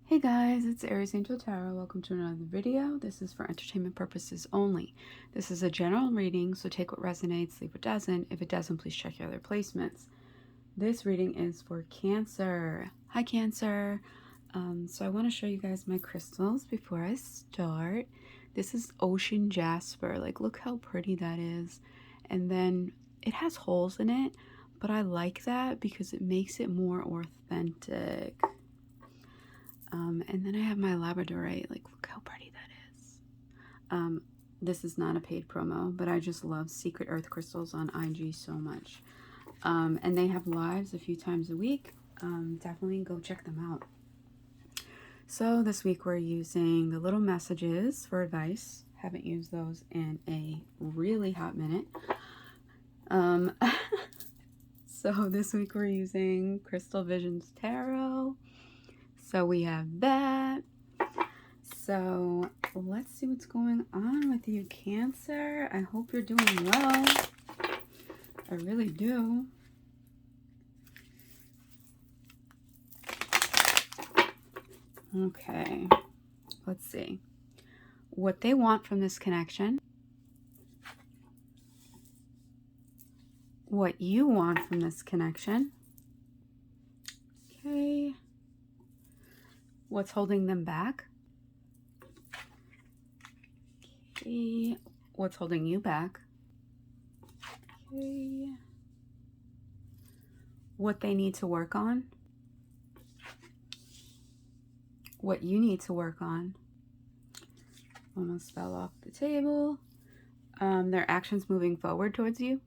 Hey guys, it's Aries Angel Tarot. Welcome to another video. This is for entertainment purposes only. This is a general reading, so take what resonates, leave what doesn't. If it doesn't, please check your other placements. This reading is for Cancer. Hi Cancer. So I want to show you guys my crystals before I start. This is Ocean Jasper. Like, look how pretty that is. And then it has holes in it, but I like that because it makes it more authentic. And then I have my labradorite. Like, look how pretty that is. This is not a paid promo, but I just love Secret Earth crystals on IG so much. And they have lives a few times a week. Definitely go check them out. So this week we're using the little messages for advice. Haven't used those in a really hot minute. So this week we're using Crystal Visions Tarot. So we have that. So let's see what's going on with you, Cancer. I hope you're doing well. I really do. Okay, let's see what they want from this connection, what you want from this connection. Okay, what's holding them back? Okay, what's holding you back? Okay, what they need to work on, what you need to work on. Almost fell off the table. Their actions moving forward towards you,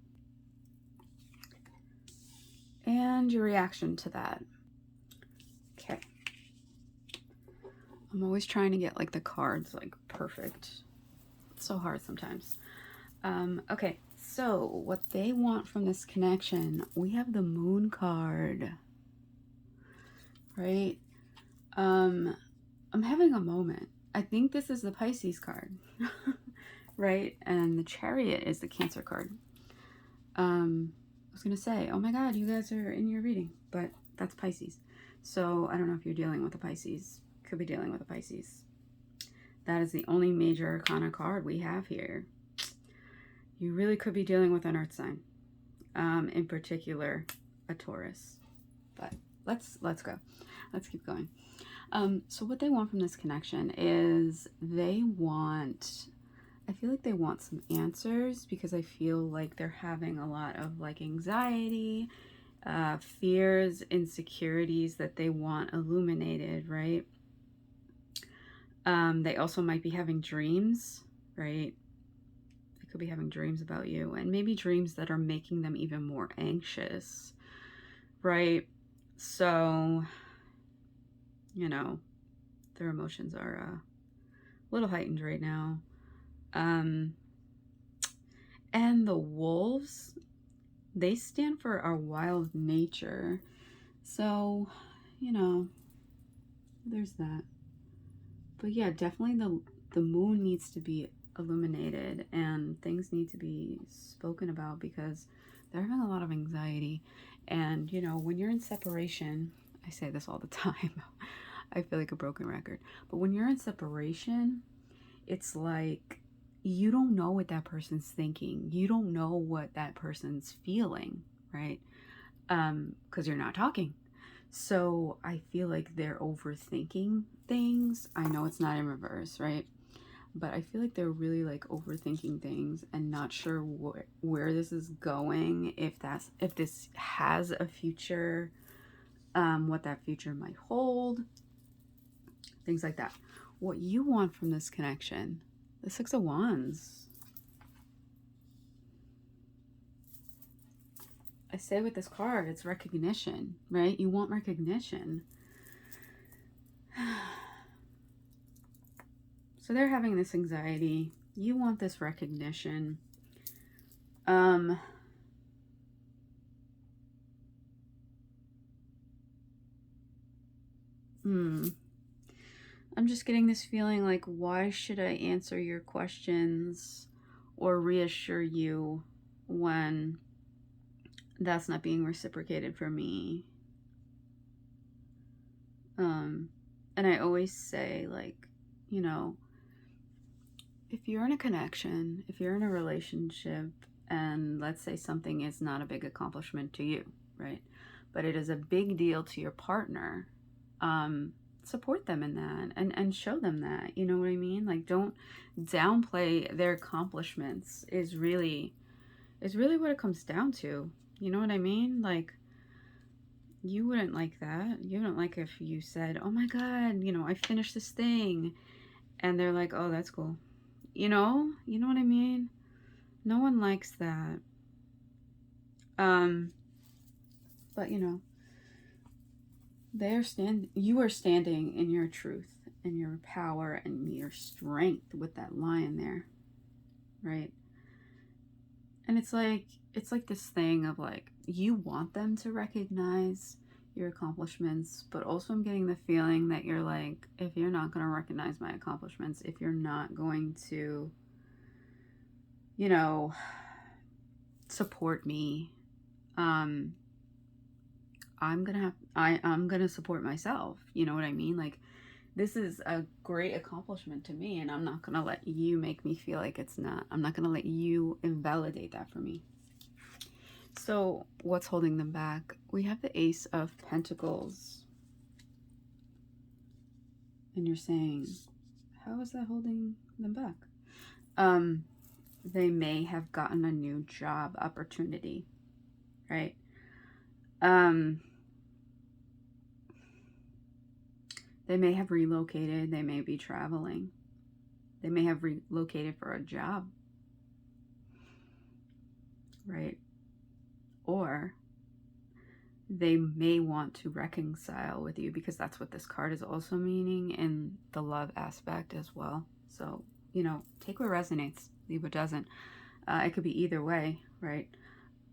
and your reaction to that. Okay. I'm always trying to get like the cards like perfect. It's so hard sometimes. Okay, so what they want from this connection, we have the Moon card, right? I'm having a moment. I think this is the Pisces card, right? And the Chariot is the Cancer card. I was gonna say, oh my God, you guys are in your reading, but that's Pisces. So I don't know if you're dealing with a Pisces. Could be dealing with a Pisces. That is the only major arcana card we have here. You really could be dealing with an earth sign, in particular a Taurus. But let's go. Let's keep going. So what they want from this connection is I feel like they want some answers, because I feel like they're having a lot of like anxiety, fears, insecurities that they want illuminated, right? They also might be having dreams, right? They could be having dreams about you, and maybe dreams that are making them even more anxious, right? So, you know, their emotions are a little heightened right now. And the wolves, they stand for our wild nature. So, you know, there's that. But yeah, definitely the moon needs to be illuminated, and things need to be spoken about, because they're having a lot of anxiety. And, you know, when you're in separation, I say this all the time, I feel like a broken record, but when you're in separation, it's like you don't know what that person's thinking. You don't know what that person's feeling, right? Because you're not talking. So I feel like they're overthinking things. I know it's not in reverse, right? But I feel like they're really like overthinking things and not sure where this is going, if this has a future, what that future might hold, things like that. What you want from this connection, the Six of Wands. I say with this card, it's recognition, right? You want recognition. So they're having this anxiety. You want this recognition. I'm just getting this feeling like, why should I answer your questions or reassure you when that's not being reciprocated for me? And I always say, like, you know, if you're in a connection, if you're in a relationship, and let's say something is not a big accomplishment to you, right? But it is a big deal to your partner, um, support them in that, and show them that. You know what I mean? Like, don't downplay their accomplishments is really what it comes down to. You know what I mean? Like, you wouldn't like that. You wouldn't like if you said, "Oh my God, I finished this thing," and they're like, "Oh, that's cool." You know what I mean? No one likes that. Um, but you are standing in your truth and your power and your strength with that lion there, right? And it's like this thing of like you want them to recognize your accomplishments, but also I'm getting the feeling that you're like, if you're not going to recognize my accomplishments, if you're not going to, you know, support me, um I'm gonna support myself. You know what I mean? Like, this is a great accomplishment to me, and I'm not gonna let you make me feel like it's not. I'm not gonna let you invalidate that for me. So what's holding them back? We have the Ace of Pentacles, and you're saying, how is that holding them back? They may have gotten a new job opportunity, right? They may have relocated. They may be traveling. They may have relocated for a job, right? Or they may want to reconcile with you, because that's what this card is also meaning in the love aspect as well. So, take what resonates, leave what doesn't. It could be either way, right?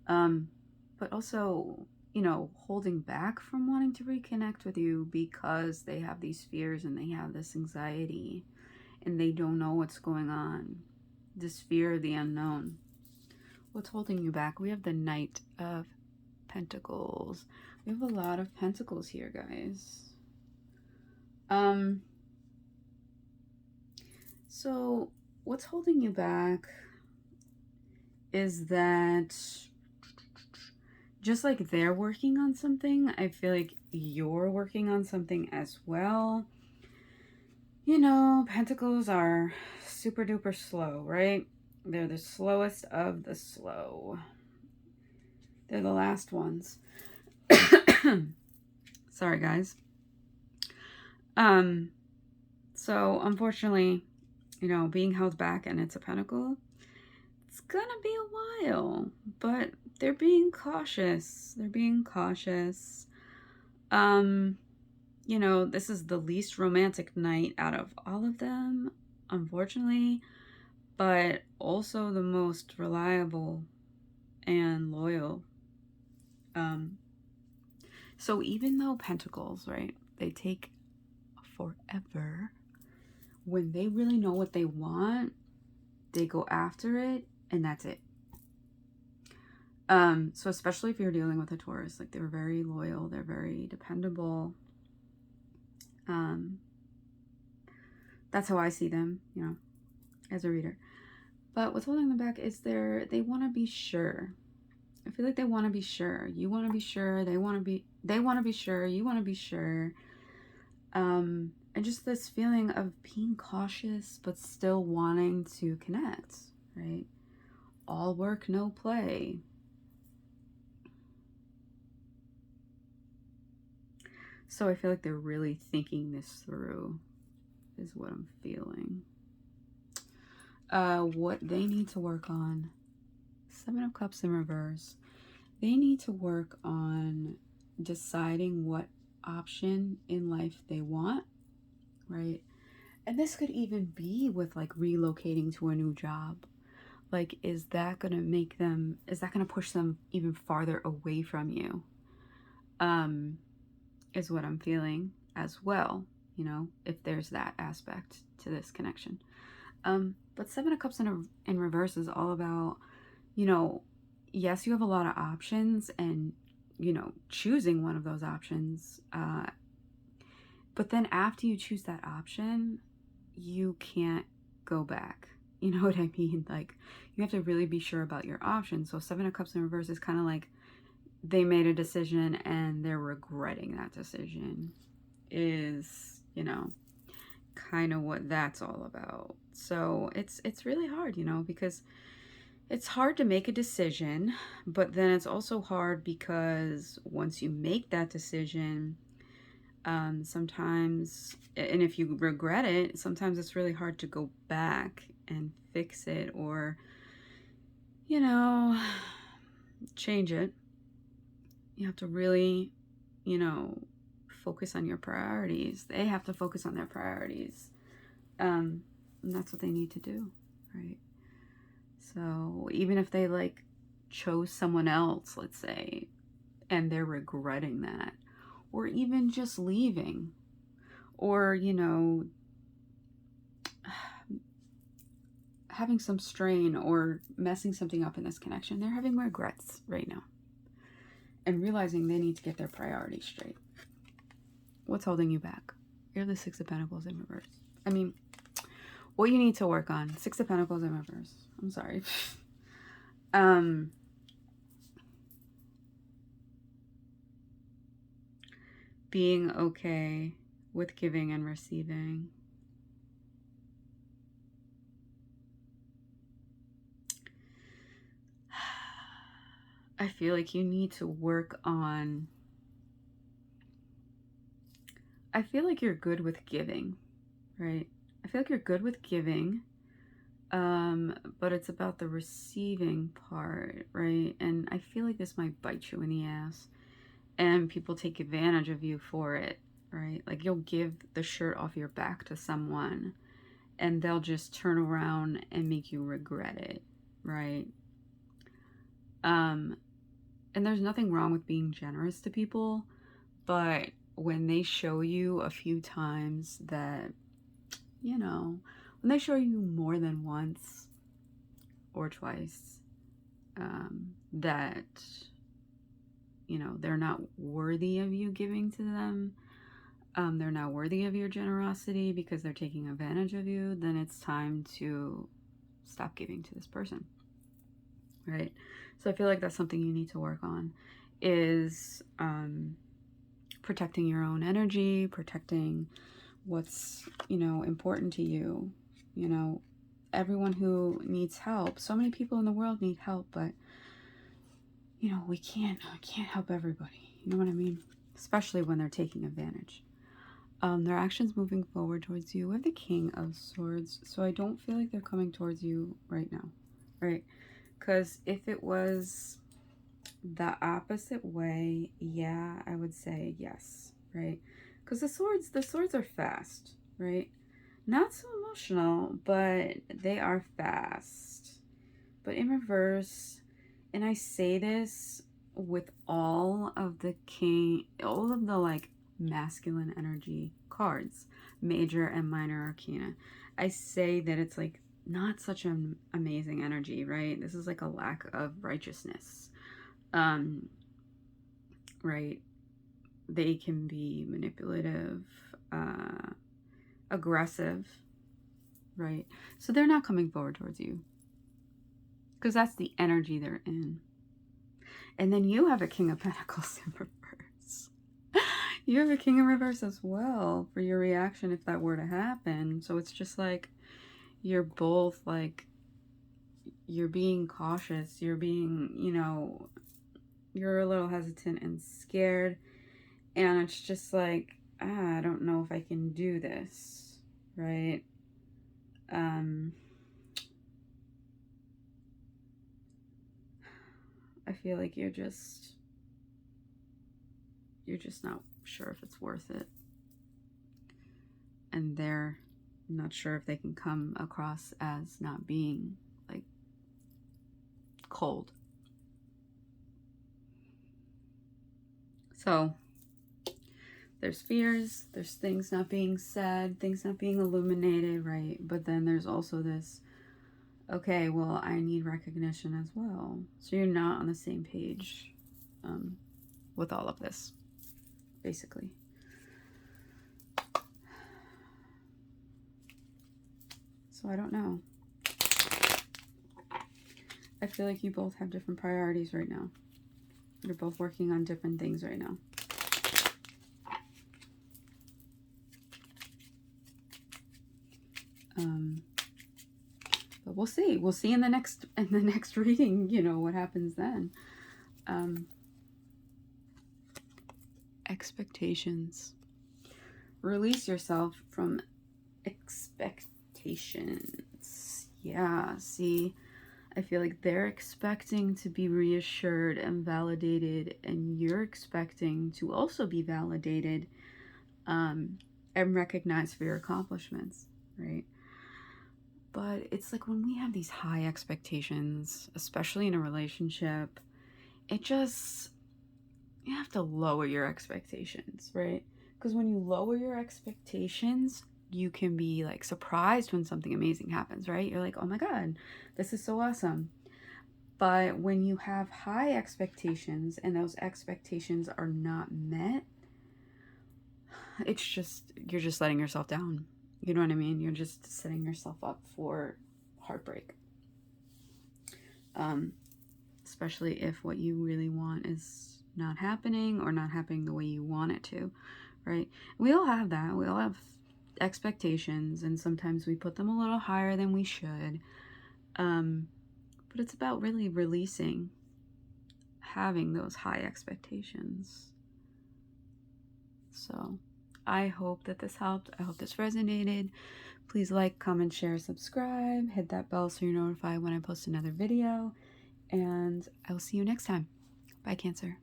But also, holding back from wanting to reconnect with you because they have these fears and they have this anxiety and they don't know what's going on. This fear of the unknown. What's holding you back? We have the Knight of Pentacles. We have a lot of pentacles here, guys. So what's holding you back is that just like they're working on something, I feel like you're working on something as well. Pentacles are super duper slow, right? They're the slowest of the slow. They're the last ones. Sorry, guys. So unfortunately, being held back and it's a pentacle, it's gonna be a while, but they're being cautious. They're being cautious. This is the least romantic knight out of all of them, unfortunately, but also the most reliable and loyal. So even though pentacles, right, they take forever, when they really know what they want, they go after it, and that's it. So especially if you're dealing with a Taurus, like, they're very loyal, they're very dependable. That's how I see them, as a reader. But what's holding them back is they want to be sure. I feel like they want to be sure. You want to be sure. They want to be sure. You want to be sure. And just this feeling of being cautious, but still wanting to connect, right? All work, no play. So I feel like they're really thinking this through, is what I'm feeling. What they need to work on. 7 of Cups in reverse. They need to work on deciding what option in life they want, right? And this could even be with like relocating to a new job. Like, is that going to push them even farther away from you? Is what I'm feeling as well, if there's that aspect to this connection. But 7 of Cups in reverse is all about, yes, you have a lot of options, and, choosing one of those options, But then after you choose that option, you can't go back. You know what I mean? Like, you have to really be sure about your options. So Seven of Cups in reverse is kind of like they made a decision and they're regretting that decision, is, you know, kind of what that's all about. So it's really hard, you know, because it's hard to make a decision, but then it's also hard because once you make that decision, sometimes, and if you regret it, sometimes it's really hard to go back and fix it, or, you know, change it. You have to really, you know, focus on your priorities. They have to focus on their priorities. And that's what they need to do, right? So even if they like chose someone else, let's say, and they're regretting that, or even just leaving, or, you know, having some strain or messing something up in this connection, they're having regrets right now and realizing they need to get their priorities straight. What's holding you back? You're the Six of Pentacles in reverse. I mean, what you need to work on. Six of Pentacles in reverse. I'm sorry. Being okay with giving and receiving. I feel like you need to work on, I feel like you're good with giving, right? I feel like you're good with giving, but it's about the receiving part, right? And I feel like this might bite you in the ass, and people take advantage of you for it, right? Like, you'll give the shirt off your back to someone, and they'll just turn around and make you regret it, right? And there's nothing wrong with being generous to people, but when they show you a few times that, you know, when they show you more than once or twice, that, you know, they're not worthy of you giving to them, they're not worthy of your generosity because they're taking advantage of you, then it's time to stop giving to this person, right? So I feel like that's something you need to work on, is protecting your own energy, protecting what's, you know, important to you. You know, everyone who needs help, so many people in the world need help, but, you know, we can't help everybody. You know what I mean? Especially when they're taking advantage. Their actions moving forward towards you with the King of Swords. So I don't feel like they're coming towards you right now, right? Because if it was the opposite way, yeah, I would say yes, right? Because the swords are fast, right? Not so emotional, but they are fast. But in reverse, and I say this with all of the like masculine energy cards, major and minor arcana, I say that it's like not such an amazing energy, right? This is like a lack of righteousness, right? They can be manipulative, aggressive, right? So they're not coming forward towards you because that's the energy they're in. And then you have a King of Pentacles in reverse. You have a King in reverse as well for your reaction if that were to happen. So it's just like you're both like, you're being cautious, you're being, you know, you're a little hesitant and scared, and it's just like, I don't know if I can do this, right? I feel like you're just not sure if it's worth it, and they're not sure if they can come across as not being like cold. So there's fears, there's things not being said, things not being illuminated, right? But then there's also this, okay, well, I need recognition as well. So you're not on the same page with all of this, basically. So I don't know. I feel like you both have different priorities right now. You're both working on different things right now. But we'll see. We'll see in the next reading, you know, what happens then. Expectations. Release yourself from expectations. Yeah, see, I feel like they're expecting to be reassured and validated, and you're expecting to also be validated and recognized for your accomplishments, right? But it's like when we have these high expectations, especially in a relationship, it just, you have to lower your expectations, right? Because when you lower your expectations, you can be like surprised when something amazing happens, right? You're like, oh my God, this is so awesome. But when you have high expectations and those expectations are not met, it's just, you're just letting yourself down. You know what I mean? You're just setting yourself up for heartbreak. Especially if what you really want is not happening or not happening the way you want it to, right? We all have that. We all have expectations, and sometimes we put them a little higher than we should. But it's about really releasing having those high expectations. So I hope that this helped. I hope this resonated. Please like, comment, share, subscribe. Hit that bell so you're notified when I post another video. And I will see you next time. Bye, Cancer.